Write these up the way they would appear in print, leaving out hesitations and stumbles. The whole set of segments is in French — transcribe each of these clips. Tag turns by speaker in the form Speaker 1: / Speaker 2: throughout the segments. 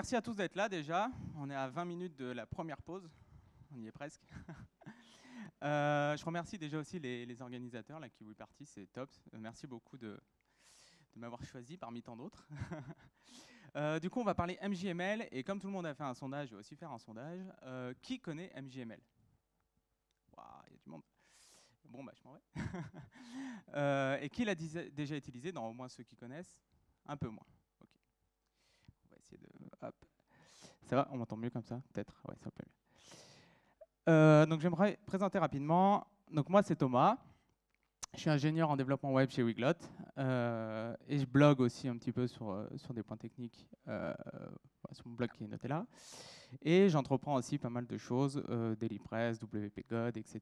Speaker 1: Merci à tous d'être là déjà. On est à 20 minutes de la première pause. On y est presque. Je remercie déjà aussi les organisateurs, la Kiwi Party, c'est top. Merci beaucoup de m'avoir choisi parmi tant d'autres. Du coup, on va parler MJML. Et comme tout le monde a fait un sondage, je vais aussi faire un sondage. Qui connaît MJML? Waouh, il y a du monde. Bon, bah, je m'en vais. Et qui l'a déjà utilisé? Dans au moins ceux qui connaissent? Un peu moins. Ok. On va essayer de... Hop. Ça va? On m'entend mieux comme ça? Peut-être? Ouais, ça peut mieux. Donc j'aimerais présenter rapidement. Donc moi c'est Thomas, je suis ingénieur en développement web chez Weglot et je blogue aussi un petit peu sur des points techniques sur mon blog qui est noté là. Et j'entreprends aussi pas mal de choses, DailyPress, WP-God, etc.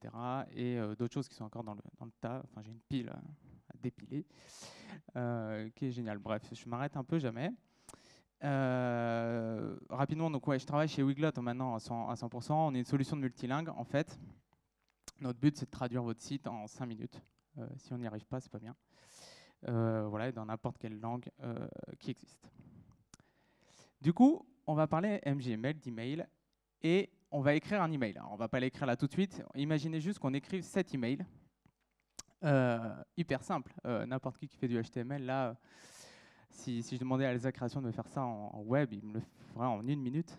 Speaker 1: Et d'autres choses qui sont encore dans le tas. Enfin j'ai une pile à dépiler qui est géniale. Bref, je m'arrête un peu jamais. Rapidement, donc ouais, je travaille chez Weglot maintenant à 100%. On est une solution de multilingue en fait. Notre but, c'est de traduire votre site en 5 minutes. Si on n'y arrive pas, c'est pas bien. Voilà, dans n'importe quelle langue qui existe. Du coup, on va parler MJML, d'email, et on va écrire un email. Alors, on ne va pas l'écrire là tout de suite. Imaginez juste qu'on écrive 7 emails. Hyper simple. N'importe qui fait du HTML, là, si je demandais à Elsa Création de me faire ça en web, il me le ferait en 1 minute.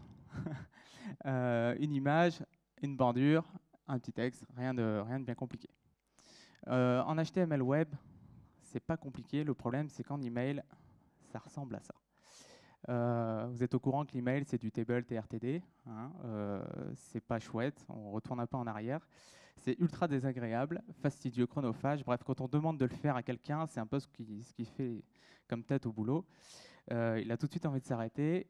Speaker 1: Une image, une bordure, un petit texte, rien de bien compliqué. En HTML web, c'est pas compliqué. Le problème, c'est qu'en email, ça ressemble à ça. Vous êtes au courant que l'email, c'est du table TRTD. Hein, c'est pas chouette, on retourne un peu en arrière. C'est ultra désagréable, fastidieux, chronophage. Bref, quand on demande de le faire à quelqu'un, c'est un peu ce qui fait comme tête au boulot. Il a tout de suite envie de s'arrêter.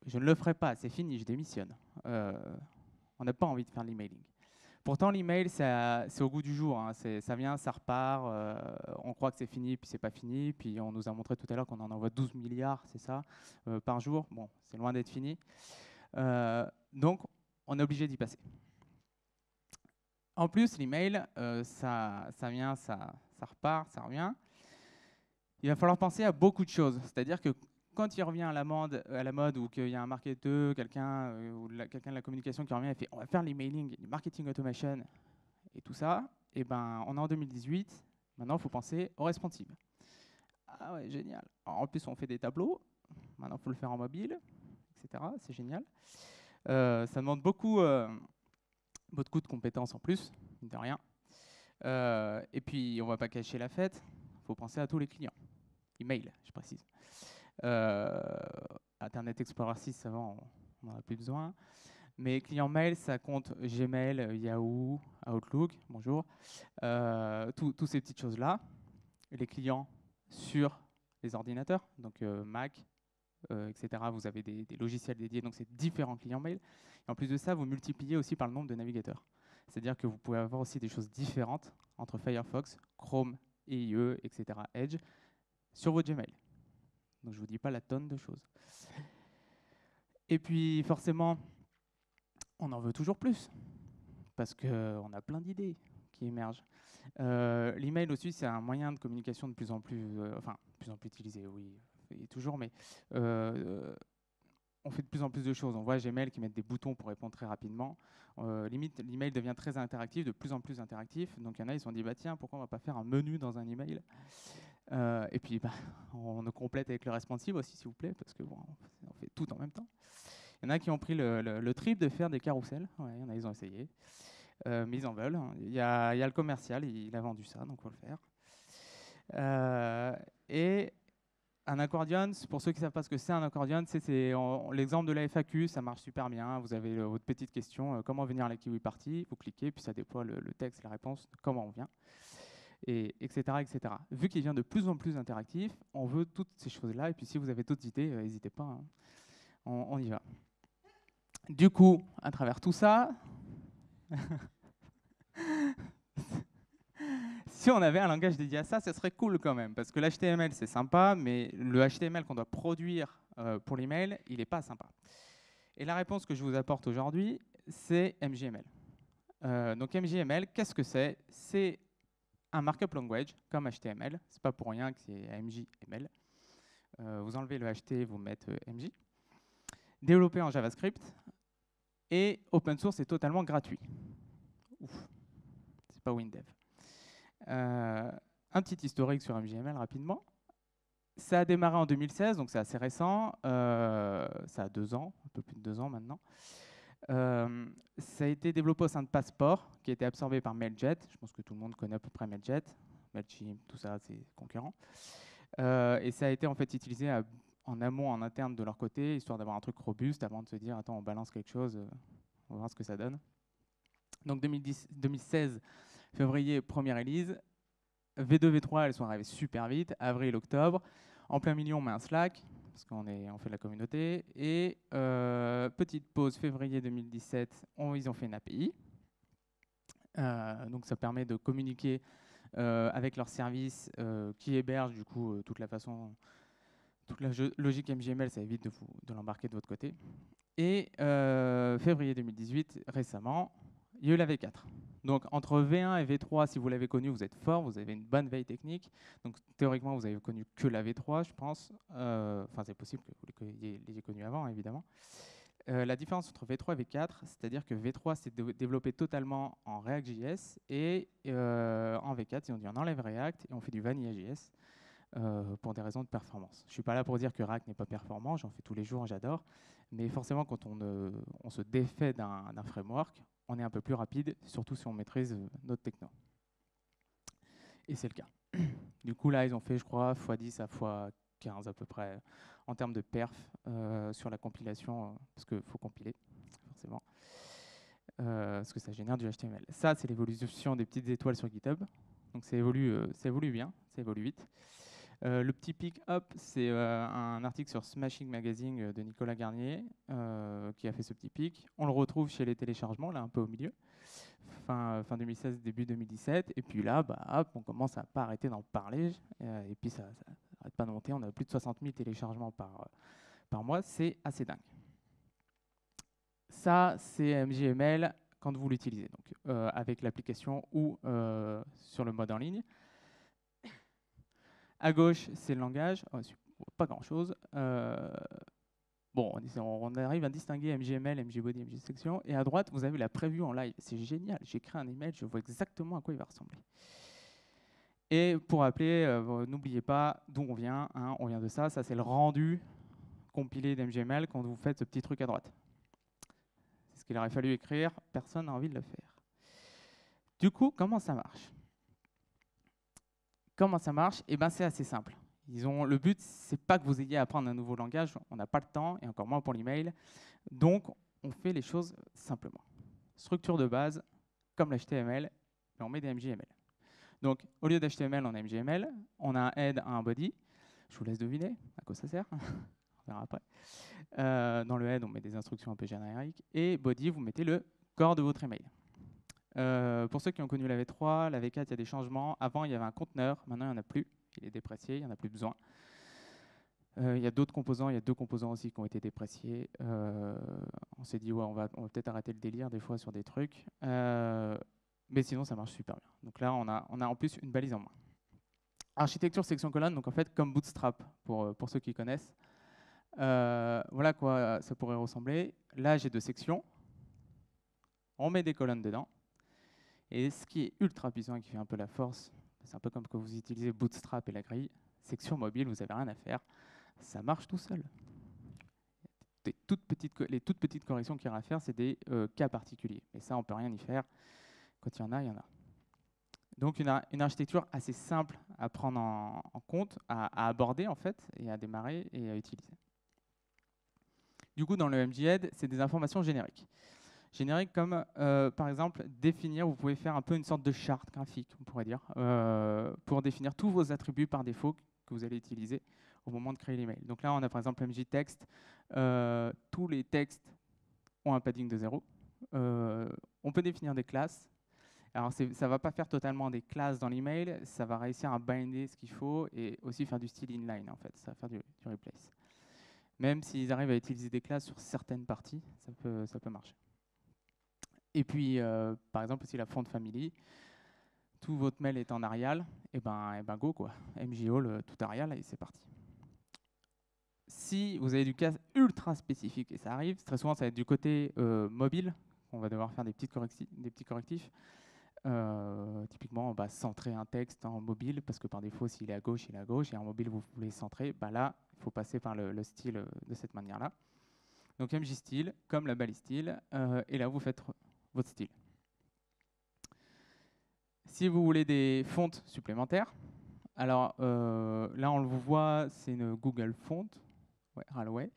Speaker 1: Je ne le ferai pas, c'est fini, je démissionne. On n'a pas envie de faire l'emailing. Pourtant, l'email, c'est au goût du jour. Hein. Ça vient, ça repart. On croit que c'est fini, puis c'est pas fini. Puis on nous a montré tout à l'heure qu'on en envoie 12 milliards, c'est ça, par jour. Bon, c'est loin d'être fini. Donc, on est obligé d'y passer. En plus, l'email, ça vient, ça repart, ça revient. Il va falloir penser à beaucoup de choses. C'est-à-dire que quand il revient à la mode ou qu'il y a un marketeur, quelqu'un quelqu'un de la communication qui revient et fait on va faire l'emailing, du marketing automation et tout ça, et ben on est en 2018, maintenant il faut penser au responsive. Ah ouais, génial. Alors, en plus on fait des tableaux, maintenant il faut le faire en mobile, etc. C'est génial. Ça demande beaucoup de compétences en plus, de rien. Et puis on va pas cacher la fête, il faut penser à tous les clients. Email, je précise. Internet Explorer 6, avant, on n'en a plus besoin. Mais client mail, ça compte Gmail, Yahoo, Outlook, bonjour. Toutes ces petites choses-là. Les clients sur les ordinateurs, donc Mac, etc. Vous avez des logiciels dédiés, donc c'est différents clients mail. Et en plus de ça, vous multipliez aussi par le nombre de navigateurs. C'est-à-dire que vous pouvez avoir aussi des choses différentes entre Firefox, Chrome, IE, etc., Edge, sur votre Gmail. Donc je ne vous dis pas la tonne de choses. Et puis forcément, on en veut toujours plus, parce qu'on a plein d'idées qui émergent. L'email aussi, c'est un moyen de communication de plus en plus, utilisé, oui, et toujours, mais on fait de plus en plus de choses. On voit Gmail qui met des boutons pour répondre très rapidement. Limite, l'email devient très interactif, de plus en plus interactif. Donc il y en a, ils se sont dit, bah, tiens, pourquoi on ne va pas faire un menu dans un email? Et puis, bah, on le complète avec le responsive aussi, s'il vous plaît, parce que bon, on fait tout en même temps. Il y en a qui ont pris le trip de faire des carousels. Ouais, il y en a, ils ont essayé. Mais ils en veulent. Il y a le commercial, il a vendu ça, donc il faut le faire. Et un accordion, pour ceux qui ne savent pas ce que c'est un accordion, c'est l'exemple de la FAQ, ça marche super bien. Vous avez votre petite question, comment venir à la Kiwi Party, vous cliquez, puis ça déploie le texte, la réponse, comment on vient, et etc., etc. Vu qu'il devient de plus en plus interactif, on veut toutes ces choses-là, et puis si vous avez d'autres idées, n'hésitez pas, hein. On y va. Du coup, à travers tout ça, si on avait un langage dédié à ça, ce serait cool quand même, parce que l'HTML, c'est sympa, mais le HTML qu'on doit produire pour l'email, il n'est pas sympa. Et la réponse que je vous apporte aujourd'hui, c'est MJML. Donc MJML, qu'est-ce que c'est? C'est un markup language comme HTML. C'est pas pour rien que c'est MJML. Vous enlevez le HT, vous mettez MJ. développé en JavaScript, et open source est totalement gratuit. Ouf, c'est pas WinDev. Un petit historique sur MJML rapidement. Ça a démarré en 2016, donc c'est assez récent. Ça a 2 ans, un peu plus de 2 ans maintenant. Ça a été développé au sein de Passport, qui a été absorbé par Mailjet. Je pense que tout le monde connaît à peu près Mailjet. Mailchimp, tout ça, c'est concurrent. Et ça a été en fait utilisé en amont, en interne de leur côté, histoire d'avoir un truc robuste avant de se dire, attends, on balance quelque chose, on va voir ce que ça donne. Donc 2016, février, première release. V2, V3, elles sont arrivées super vite, avril, octobre. En plein milieu, on met un Slack, parce qu'on fait de la communauté. Et petite pause, février 2017, ils ont fait une API. Donc ça permet de communiquer avec leur service qui héberge du coup toute la logique MJML, ça évite de l'embarquer de votre côté. Et février 2018, récemment, il y a eu la V4. Donc entre V1 et V3, si vous l'avez connu, vous êtes fort, vous avez une bonne veille technique. Donc théoriquement, vous avez connu que la V3, je pense. Enfin, c'est possible que vous l'ayez connu avant, évidemment. La différence entre V3 et V4, c'est-à-dire que V3 s'est développé totalement en React.js et en V4, ils ont dit on enlève React et on fait du Vanilla.js pour des raisons de performance. Je ne suis pas là pour dire que React n'est pas performant, j'en fais tous les jours, j'adore. Mais forcément, quand on se défait d'un framework, on est un peu plus rapide, surtout si on maîtrise notre techno. Et c'est le cas. Du coup, là, ils ont fait, je crois, x10 à x15 à peu près en termes de perf sur la compilation, parce qu'il faut compiler, forcément, parce que ça génère du HTML. Ça, c'est l'évolution des petites étoiles sur GitHub. Donc ça évolue bien, ça évolue vite. Le petit pick-up, c'est un article sur Smashing Magazine de Nicolas Garnier qui a fait ce petit pic. On le retrouve chez les téléchargements, là un peu au milieu, fin 2016, début 2017. Et puis là, hop, on commence à pas arrêter d'en parler. Et puis ça n'arrête pas de monter. On a plus de 60 000 téléchargements par mois. C'est assez dingue. Ça, c'est MJML quand vous l'utilisez, donc avec l'application ou sur le mode en ligne. À gauche, c'est le langage, pas grand-chose. Bon, on arrive à distinguer MJML, MJBody, MJSection. Et à droite, vous avez la preview en live. C'est génial, j'ai créé un email, je vois exactement à quoi il va ressembler. Et pour rappeler, n'oubliez pas d'où on vient. Hein, on vient de ça. Ça, c'est le rendu compilé d'MJML quand vous faites ce petit truc à droite. C'est ce qu'il aurait fallu écrire. Personne n'a envie de le faire. Du coup, comment ça marche ? Comment ça marche ? Eh ben, c'est assez simple. Le but, c'est pas que vous ayez à apprendre un nouveau langage, on n'a pas le temps, et encore moins pour l'email. Donc, on fait les choses simplement. Structure de base, comme l'HTML, mais on met des MJML. Donc, au lieu d'HTML, on a MJML, on a un head, un body. Je vous laisse deviner à quoi ça sert. On verra après. Dans le head, on met des instructions un peu génériques. Et body, vous mettez le corps de votre email. Pour ceux qui ont connu la V3, la V4, il y a des changements. Avant, il y avait un conteneur. Maintenant, il n'y en a plus. Il est déprécié, il n'y en a plus besoin. Il y a d'autres composants. Il y a 2 composants aussi qui ont été dépréciés. On s'est dit, ouais, on va peut-être arrêter le délire des fois sur des trucs. Mais sinon, ça marche super bien. Donc là, on a en plus une balise en moins. Architecture section colonne, donc en fait, comme Bootstrap, pour ceux qui connaissent. Voilà quoi ça pourrait ressembler. Là, j'ai 2 sections. On met des colonnes dedans. Et ce qui est ultra puissant et qui fait un peu la force, c'est un peu comme quand vous utilisez Bootstrap et la grille, c'est que sur mobile, vous n'avez rien à faire. Ça marche tout seul. Les toutes petites corrections qu'il y a à faire, c'est des cas particuliers. Et ça, on ne peut rien y faire. Quand il y en a, il y en a. Donc une architecture assez simple à prendre en compte, à aborder en fait, et à démarrer et à utiliser. Du coup, dans le MJHead, c'est des informations génériques. Génériques comme, par exemple, définir, vous pouvez faire un peu une sorte de charte graphique, on pourrait dire, pour définir tous vos attributs par défaut que vous allez utiliser au moment de créer l'email. Donc là, on a par exemple MJText. Tous les textes ont un padding de 0. On peut définir des classes. Alors, ça ne va pas faire totalement des classes dans l'email, ça va réussir à binder ce qu'il faut et aussi faire du style inline, en fait. Ça va faire du replace. Même s'ils arrivent à utiliser des classes sur certaines parties, ça peut marcher. Et puis, par exemple, aussi la font family, tout votre mail est en Arial, et ben go quoi. MJAll, tout Arial, et c'est parti. Si vous avez du cas ultra spécifique, et ça arrive, très souvent ça va être du côté mobile, on va devoir faire des petits correctifs. Typiquement, centrer un texte en mobile, parce que par défaut, s'il est à gauche, il est à gauche, et en mobile, vous voulez centrer, là, il faut passer par le style de cette manière-là. Donc mjstyle, comme la balise style, et là, vous faites votre style. Si vous voulez des fontes supplémentaires, alors là, on le voit, c'est une Google Font, ouais, Ralway.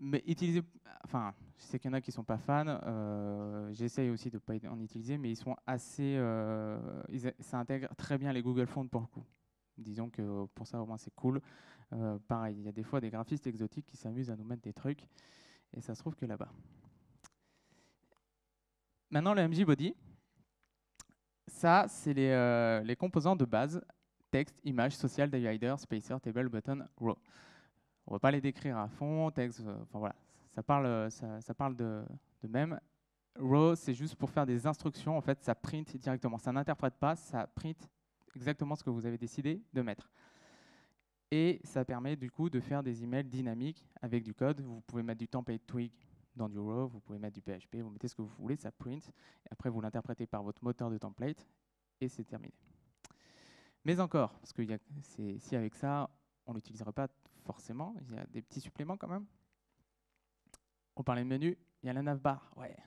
Speaker 1: Mais utiliser, enfin, je sais qu'il y en a qui ne sont pas fans, j'essaye aussi de ne pas en utiliser, mais ils sont assez, ça intègre très bien les Google Fonts pour le coup. Disons que pour ça, au moins, c'est cool. Pareil, il y a des fois des graphistes exotiques qui s'amusent à nous mettre des trucs, et ça se trouve que là-bas. Maintenant, le MJ Body, ça, c'est les composants de base, texte, image, social, divider, spacer, table, button, row. On ne va pas les décrire à fond, texte, enfin voilà, ça parle de même. Row, c'est juste pour faire des instructions, en fait, ça print directement. Ça n'interprète pas, ça print exactement ce que vous avez décidé de mettre. Et ça permet du coup de faire des emails dynamiques avec du code. Vous pouvez mettre du template twig dans du row, vous pouvez mettre du PHP, vous mettez ce que vous voulez, ça print. Et après, vous l'interprétez par votre moteur de template et c'est terminé. Mais encore, parce que si avec ça, on ne l'utiliserait pas forcément, il y a des petits suppléments quand même. On parlait de menu, il y a la navbar. Ouais,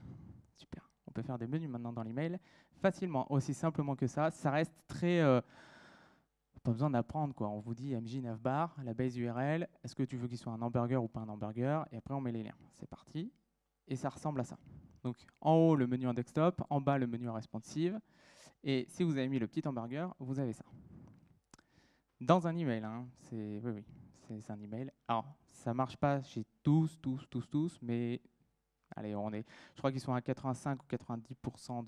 Speaker 1: super. On peut faire des menus maintenant dans l'email facilement, aussi simplement que ça. Ça reste très... pas besoin d'apprendre, quoi. On vous dit MJ navbar, la base URL, est-ce que tu veux qu'il soit un hamburger ou pas un hamburger? Et après, on met les liens. C'est parti. Et ça ressemble à ça. Donc, en haut, le menu en desktop, en bas, le menu en responsive. Et si vous avez mis le petit hamburger, vous avez ça. Dans un email, hein. Oui, c'est un email. Alors, ça marche pas chez tous, mais allez, je crois qu'ils sont à 85 ou 90%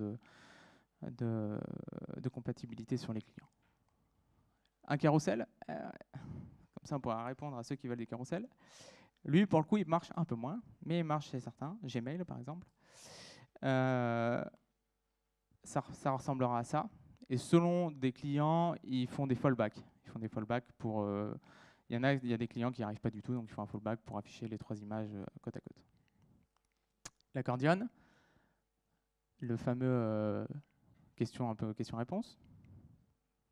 Speaker 1: de compatibilité sur les clients. Un carrousel, comme ça on pourra répondre à ceux qui veulent des carousels. Lui, pour le coup, il marche un peu moins, mais il marche chez certains. Gmail, par exemple. Ça ressemblera à ça. Et selon des clients, ils font des fallbacks. Ils font des fallbacks pour... il y a des clients qui n'y arrivent pas du tout, donc ils font un fallback pour afficher les 3 images côte à côte. L'accordion, le fameux question-réponse.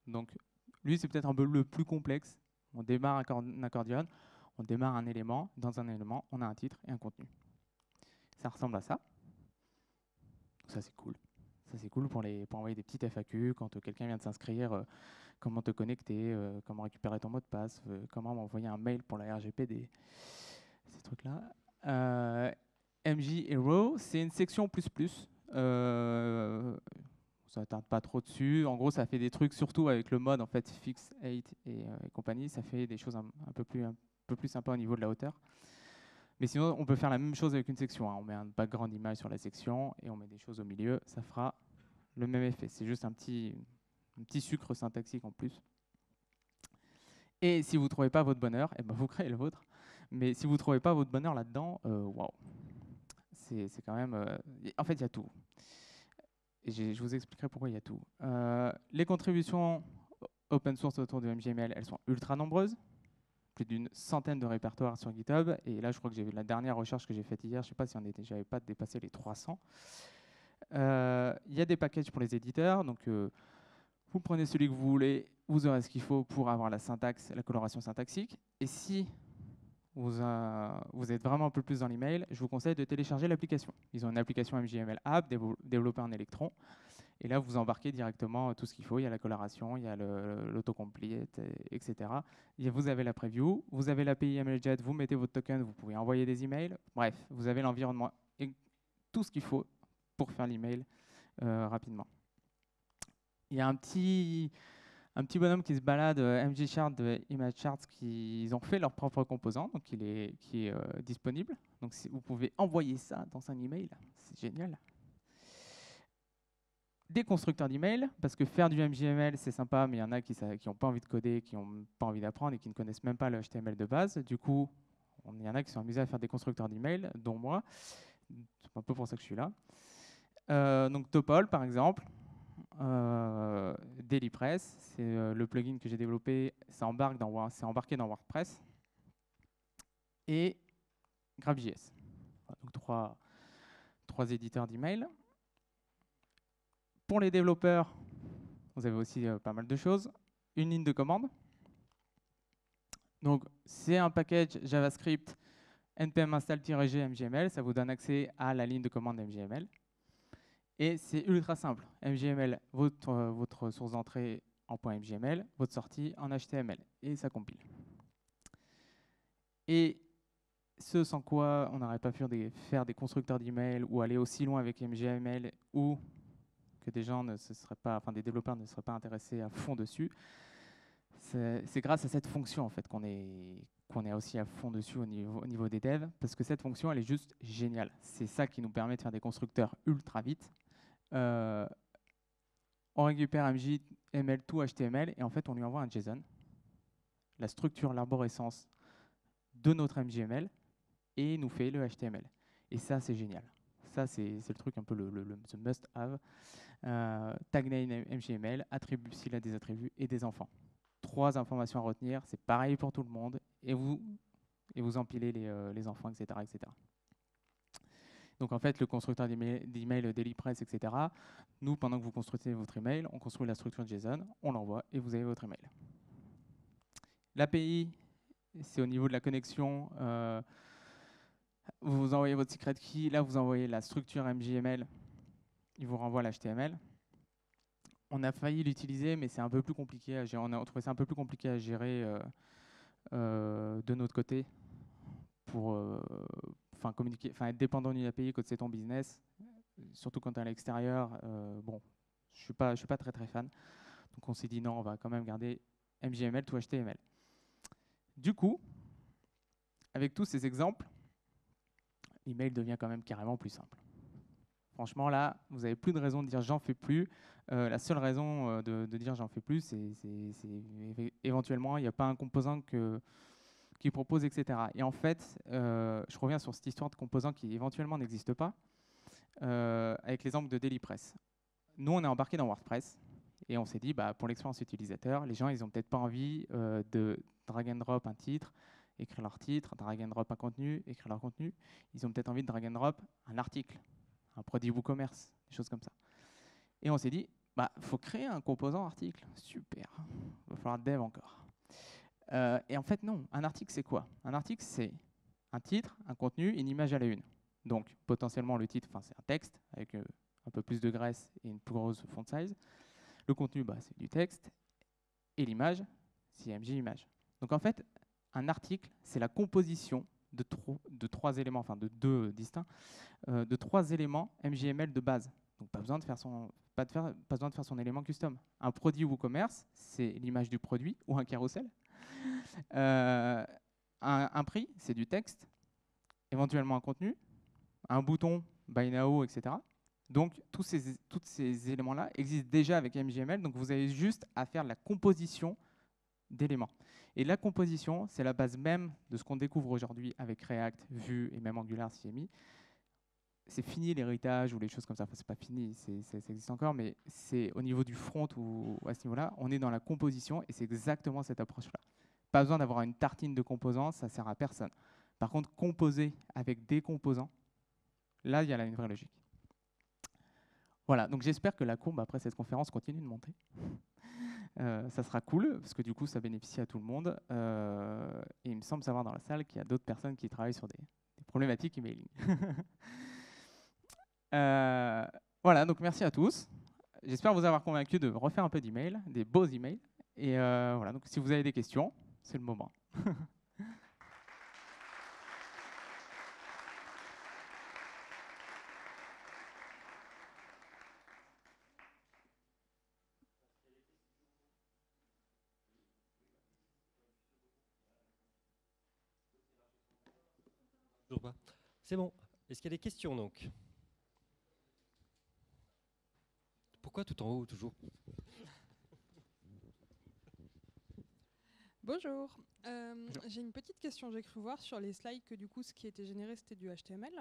Speaker 1: Donc, lui, c'est peut-être un peu le plus complexe. On démarre un accordion, on démarre un élément. Dans un élément, on a un titre et un contenu. Ça ressemble à ça. Ça, c'est cool. Ça, c'est cool pour envoyer des petites FAQ quand quelqu'un vient de s'inscrire, comment te connecter, comment récupérer ton mot de passe, comment envoyer un mail pour la RGPD, ces trucs-là. MJ Hero, c'est une section plus. Ça ne tarde pas trop dessus. En gros, ça fait des trucs, surtout avec le mode en fait, Fix 8 et compagnie, ça fait des choses un peu plus sympa au niveau de la hauteur. Mais sinon, on peut faire la même chose avec une section. Hein. On met un background image sur la section et on met des choses au milieu. Ça fera le même effet. C'est juste un petit sucre syntaxique en plus. Et si vous ne trouvez pas votre bonheur, eh ben vous créez le vôtre. Mais si vous ne trouvez pas votre bonheur là-dedans, waouh. C'est quand même... en fait, il y a tout. Et je vous expliquerai pourquoi il y a tout. Les contributions open source autour de MJML, elles sont ultra nombreuses. Plus d'une centaine de répertoires sur GitHub. Et là, je crois que j'ai vu la dernière recherche que j'ai faite hier, je ne sais pas si j'avais pas dépassé les 300. Il y a des packages pour les éditeurs. Donc, vous prenez celui que vous voulez, vous aurez ce qu'il faut pour avoir la syntaxe, la coloration syntaxique. Et si vous êtes vraiment un peu plus dans l'email, je vous conseille de télécharger l'application. Ils ont une application MJML App développée en Electron. Et là, vous embarquez directement tout ce qu'il faut. Il y a la coloration, il y a l'autocomplete, etc. Et vous avez la preview, vous avez l'API MLJet, vous mettez votre token, vous pouvez envoyer des emails. Bref, vous avez l'environnement et tout ce qu'il faut pour faire l'email rapidement. Il y a un petit bonhomme qui se balade, MJChart de ImageCharts, qui ont fait leur propre composant, donc qui est disponible. Donc vous pouvez envoyer ça dans un email, c'est génial. Des constructeurs d'email, parce que faire du MJML, c'est sympa, mais il y en a qui n'ont pas envie de coder, qui n'ont pas envie d'apprendre et qui ne connaissent même pas le HTML de base. Du coup, il y en a qui sont amusés à faire des constructeurs d'email, dont moi. C'est un peu pour ça que je suis là. Donc Topol, par exemple. DailyPress, c'est le plugin que j'ai développé, c'est embarqué dans WordPress, et GraphJS. Donc trois éditeurs d'email. Pour les développeurs, vous avez aussi pas mal de choses. Une ligne de commande. Donc, c'est un package JavaScript npm install-g mgml. Ça vous donne accès à la ligne de commande mgml. Et c'est ultra simple. mgml, votre source d'entrée en .mgml, votre sortie en HTML. Et ça compile. Et ce sans quoi on n'aurait pas pu faire des constructeurs d'email ou aller aussi loin avec MGML, ou que des développeurs ne seraient pas intéressés à fond dessus. C'est grâce à cette fonction en fait qu'on est aussi à fond dessus au niveau des devs, parce que cette fonction elle est juste géniale. C'est ça qui nous permet de faire des constructeurs ultra vite. On récupère MJML tout HTML et en fait on lui envoie un JSON, la structure, l'arborescence de notre MGML, et il nous fait le HTML. Et ça, c'est génial. Ça, c'est le truc un peu le must-have. Tag name MGML, attribut s'il a des attributs et des enfants. 3 informations à retenir, c'est pareil pour tout le monde. Et vous empilez les enfants, etc., etc. Donc en fait, le constructeur d'email DailyPress, etc., nous, pendant que vous construisez votre email, on construit la structure JSON, on l'envoie et vous avez votre email. L'API, c'est au niveau de la connexion. Vous envoyez votre secret key, là vous envoyez la structure MJML, il vous renvoie l'HTML. On a failli l'utiliser, mais c'est un peu plus compliqué à gérer. On a trouvé ça un peu plus compliqué à gérer de notre côté pour communiquer, être dépendant d'une API quand c'est ton business, surtout quand tu es à l'extérieur. Bon, je suis pas très fan. Donc on s'est dit non, on va quand même garder MJML tout HTML. Du coup, avec tous ces exemples, l'email devient quand même carrément plus simple. Franchement, là, vous n'avez plus de raison de dire j'en fais plus. La seule raison de dire j'en fais plus, c'est éventuellement, il n'y a pas un composant qui propose, etc. Et en fait, je reviens sur cette histoire de composants qui éventuellement n'existe pas, avec l'exemple de DailyPress. Nous, on est embarqué dans WordPress et on s'est dit, pour l'expérience utilisateur, les gens, ils n'ont peut-être pas envie de drag and drop un titre, écrire leur titre, drag and drop un contenu, écrire leur contenu. Ils ont peut-être envie de drag and drop un article, un produit WooCommerce, des choses comme ça. Et on s'est dit, faut créer un composant article. Super, il va falloir dev encore. Et en fait, non. Un article, c'est quoi? Un article, c'est un titre, un contenu, une image à la une. Donc, potentiellement, le titre, c'est un texte avec un peu plus de graisse et une plus grosse font size. Le contenu, c'est du texte. Et l'image, c'est MJ image. Donc, en fait, un article, c'est la composition de 3 éléments, enfin de 2 distincts, de 3 éléments MJML de base. Donc pas besoin de faire son élément custom. Un produit WooCommerce, c'est l'image du produit ou un carrousel. Un prix, c'est du texte, éventuellement un contenu, un bouton, buy now, etc. Donc tous ces éléments-là existent déjà avec MJML, donc vous avez juste à faire la composition d'éléments. Et la composition, c'est la base même de ce qu'on découvre aujourd'hui avec React, Vue et même Angular CMI. C'est fini l'héritage ou les choses comme ça. Enfin, c'est pas fini, ça existe encore, mais c'est au niveau du front ou à ce niveau-là, on est dans la composition et c'est exactement cette approche-là. Pas besoin d'avoir une tartine de composants, ça sert à personne. Par contre, composer avec des composants, là, il y a une vraie logique. Voilà, donc j'espère que la courbe après cette conférence continue de monter. Ça sera cool, parce que du coup, ça bénéficie à tout le monde. Et il me semble savoir dans la salle qu'il y a d'autres personnes qui travaillent sur des problématiques emailing. Voilà, donc merci à tous. J'espère vous avoir convaincu de refaire un peu d'email, des beaux emails. Et voilà, donc si vous avez des questions, c'est le moment.
Speaker 2: Toujours pas. C'est bon. Est-ce qu'il y a des questions donc? Pourquoi tout en haut toujours?
Speaker 3: Bonjour. J'ai une petite question. J'ai cru voir sur les slides que du coup, ce qui était généré, c'était du HTML.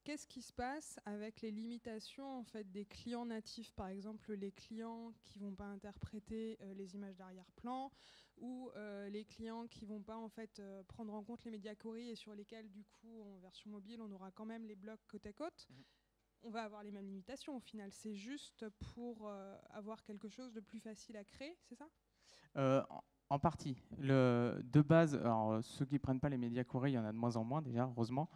Speaker 3: Qu'est-ce qui se passe avec les limitations en fait, des clients natifs, par exemple les clients qui ne vont pas interpréter les images d'arrière-plan ou les clients qui ne vont pas en fait, prendre en compte les médias query et sur lesquels du coup en version mobile on aura quand même les blocs côte à côte. On va avoir les mêmes limitations au final. C'est juste pour avoir quelque chose de plus facile à créer, c'est ça?
Speaker 1: En partie. De base, alors, ceux qui ne prennent pas les médias query, il y en a de moins en moins déjà, heureusement.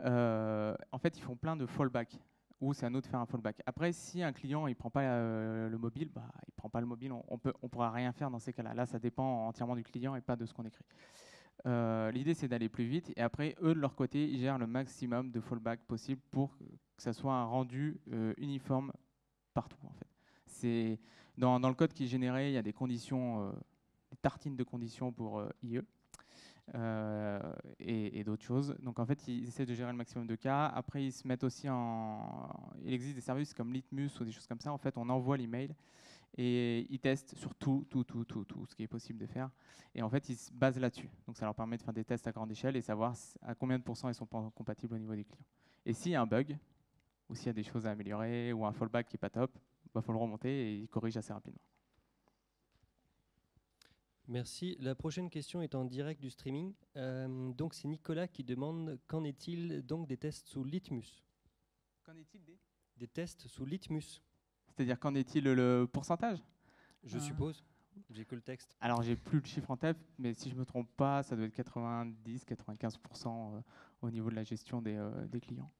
Speaker 1: En fait, ils font plein de fallback, ou c'est à nous de faire un fallback. Après, si un client il prend pas le mobile, bah, il prend pas le mobile, on pourra rien faire dans ces cas-là. Là, ça dépend entièrement du client et pas de ce qu'on écrit. L'idée, c'est d'aller plus vite, et après, eux, de leur côté, ils gèrent le maximum de fallback possible pour que ça soit un rendu uniforme partout, en fait. C'est dans le code qui est généré, il y a des conditions, des tartines de conditions pour IE. Et d'autres choses. Donc en fait, ils essaient de gérer le maximum de cas. Après, ils se mettent aussi en... Il existe des services comme Litmus ou des choses comme ça. En fait, on envoie l'email et ils testent sur tout ce qui est possible de faire. Et en fait, ils se basent là-dessus. Donc ça leur permet de faire des tests à grande échelle et savoir à combien de pourcents ils sont compatibles au niveau des clients. Et s'il y a un bug, ou s'il y a des choses à améliorer, ou un fallback qui n'est pas top, il faut le remonter et ils corrigent assez rapidement.
Speaker 2: Merci. La prochaine question est en direct du streaming. Donc c'est Nicolas qui demande qu'en est-il donc des tests sous Litmus?
Speaker 1: Qu'en est-il
Speaker 2: des tests sous Litmus?
Speaker 1: C'est-à-dire qu'en est-il le pourcentage?
Speaker 2: Je suppose. J'ai que le texte.
Speaker 1: Alors j'ai plus le chiffre en tête, mais si je me trompe pas, ça doit être 90-95% au niveau de la gestion des clients.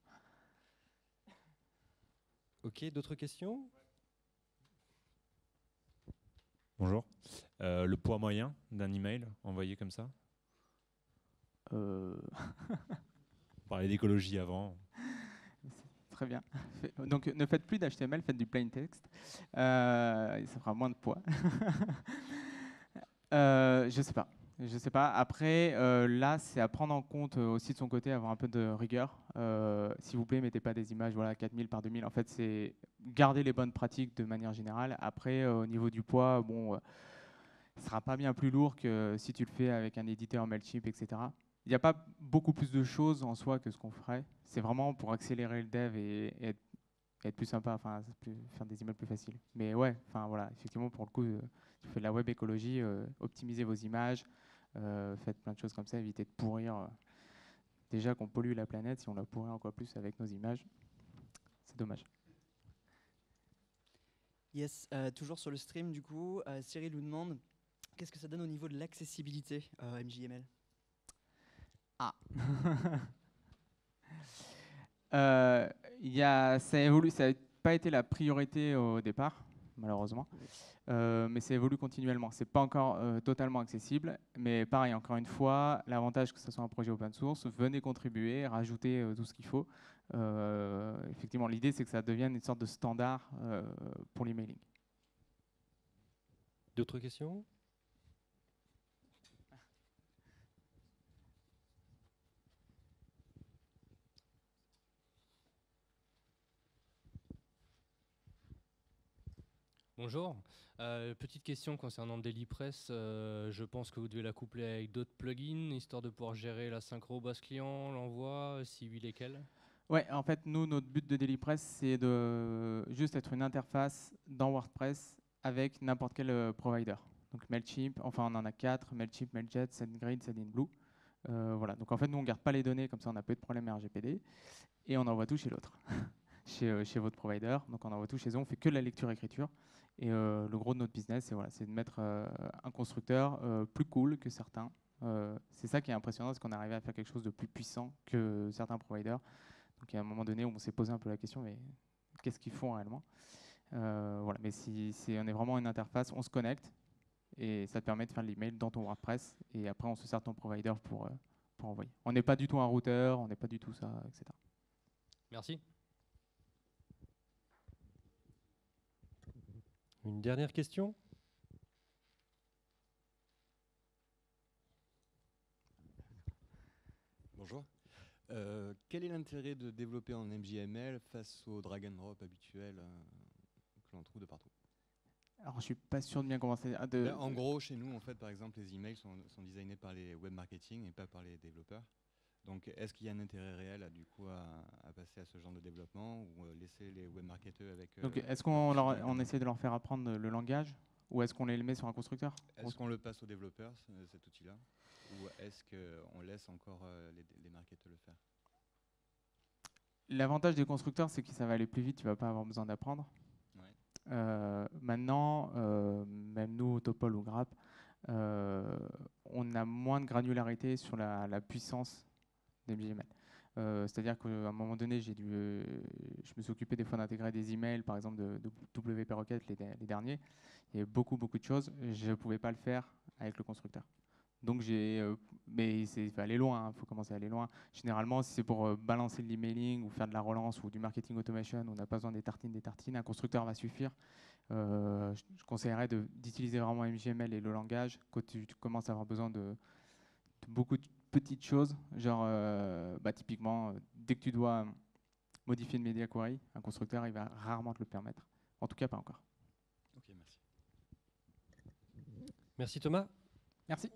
Speaker 2: Ok, d'autres questions?
Speaker 4: Bonjour. Le poids moyen d'un email envoyé comme ça? On parlait d'écologie avant.
Speaker 1: Très bien. Donc ne faites plus d'HTML, faites du plain text. Ça fera moins de poids. Je sais pas. Je sais pas. Après, là, c'est à prendre en compte aussi de son côté, avoir un peu de rigueur. S'il vous plaît, mettez pas des images, voilà, 4000 par 2000. En fait, c'est garder les bonnes pratiques de manière générale. Après, au niveau du poids, bon, ce sera pas bien plus lourd que si tu le fais avec un éditeur Mailchimp, etc. Il n'y a pas beaucoup plus de choses en soi que ce qu'on ferait. C'est vraiment pour accélérer le dev et être plus sympa, enfin, faire des emails plus faciles. Mais ouais, enfin voilà, effectivement, pour le coup, tu fais de la web écologie, optimisez vos images, faites plein de choses comme ça, évitez de pourrir. Déjà qu'on pollue la planète, si on la pourrit encore plus avec nos images, c'est dommage.
Speaker 5: Yes, toujours sur le stream du coup, Cyril nous demande qu'est-ce que ça donne au niveau de l'accessibilité MJML?
Speaker 1: Ah ça évolue, ça n'a pas été la priorité au départ, malheureusement, mais ça évolue continuellement. C'est pas encore totalement accessible, mais pareil, encore une fois, l'avantage que ce soit un projet open source, venez contribuer, rajoutez tout ce qu'il faut. Effectivement, l'idée c'est que ça devienne une sorte de standard pour l'emailing.
Speaker 2: D'autres questions?
Speaker 6: Bonjour. Petite question concernant DailyPress. Je pense que vous devez la coupler avec d'autres plugins, histoire de pouvoir gérer la synchro base client, l'envoi, si oui, lesquels?
Speaker 1: Ouais, en fait, nous, notre but de DailyPress, c'est de juste être une interface dans WordPress avec n'importe quel provider. Donc Mailchimp, enfin on en a 4, Mailchimp, Mailjet, SendGrid, Sendinblue. Voilà, donc en fait, nous, on ne garde pas les données, comme ça on n'a pas de problème RGPD, et on envoie tout chez l'autre, chez votre provider. Donc on envoie tout chez eux, on fait que de la lecture-écriture. Et le gros de notre business, c'est de mettre un constructeur plus cool que certains. C'est ça qui est impressionnant, c'est qu'on est arrivé à faire quelque chose de plus puissant que certains providers. Donc à un moment donné, on s'est posé un peu la question, mais qu'est-ce qu'ils font réellement? Voilà, mais on est vraiment une interface, on se connecte et ça te permet de faire l'email dans ton WordPress et après on se sert ton provider pour envoyer. On n'est pas du tout un routeur, on n'est pas du tout ça, etc.
Speaker 6: Merci.
Speaker 2: Une dernière question?
Speaker 7: Bonjour. Quel est l'intérêt de développer en MJML face au drag and drop habituel que l'on trouve de partout?
Speaker 1: Alors je suis pas sûr de bien commencer.
Speaker 7: En gros, chez nous, en fait, par exemple, les emails sont designés par les web marketing et pas par les développeurs. Donc, est-ce qu'il y a un intérêt réel du coup à passer à ce genre de développement ou laisser les webmarketeurs avec...
Speaker 1: Donc, est-ce qu'on essaie de leur faire apprendre le langage ou est-ce qu'on les met sur un constructeur?
Speaker 7: Est-ce qu'on le passe aux développeurs, cet outil-là, ou est-ce qu'on laisse encore les marketeurs le faire?
Speaker 1: L'avantage des constructeurs, c'est que ça va aller plus vite, tu ne vas pas avoir besoin d'apprendre.
Speaker 7: Ouais.
Speaker 1: Maintenant, même nous, Topol ou Grap, on a moins de granularité sur la puissance d'MJML. C'est-à-dire qu'à un moment donné, je me suis occupé des fois d'intégrer des emails, par exemple de WP Rocket, les derniers. Il y avait beaucoup de choses. Je ne pouvais pas le faire avec le constructeur. Donc mais il faut aller loin, il faut commencer à aller loin. Généralement, si c'est pour balancer de l'emailing ou faire de la relance ou du marketing automation, on n'a pas besoin des tartines, un constructeur va suffire. Je conseillerais d'utiliser vraiment MJML et le langage quand tu commences à avoir besoin de beaucoup de petites choses, genre typiquement, dès que tu dois modifier une media query, un constructeur il va rarement te le permettre. En tout cas, pas encore.
Speaker 7: Ok, merci.
Speaker 2: Merci Thomas.
Speaker 1: Merci.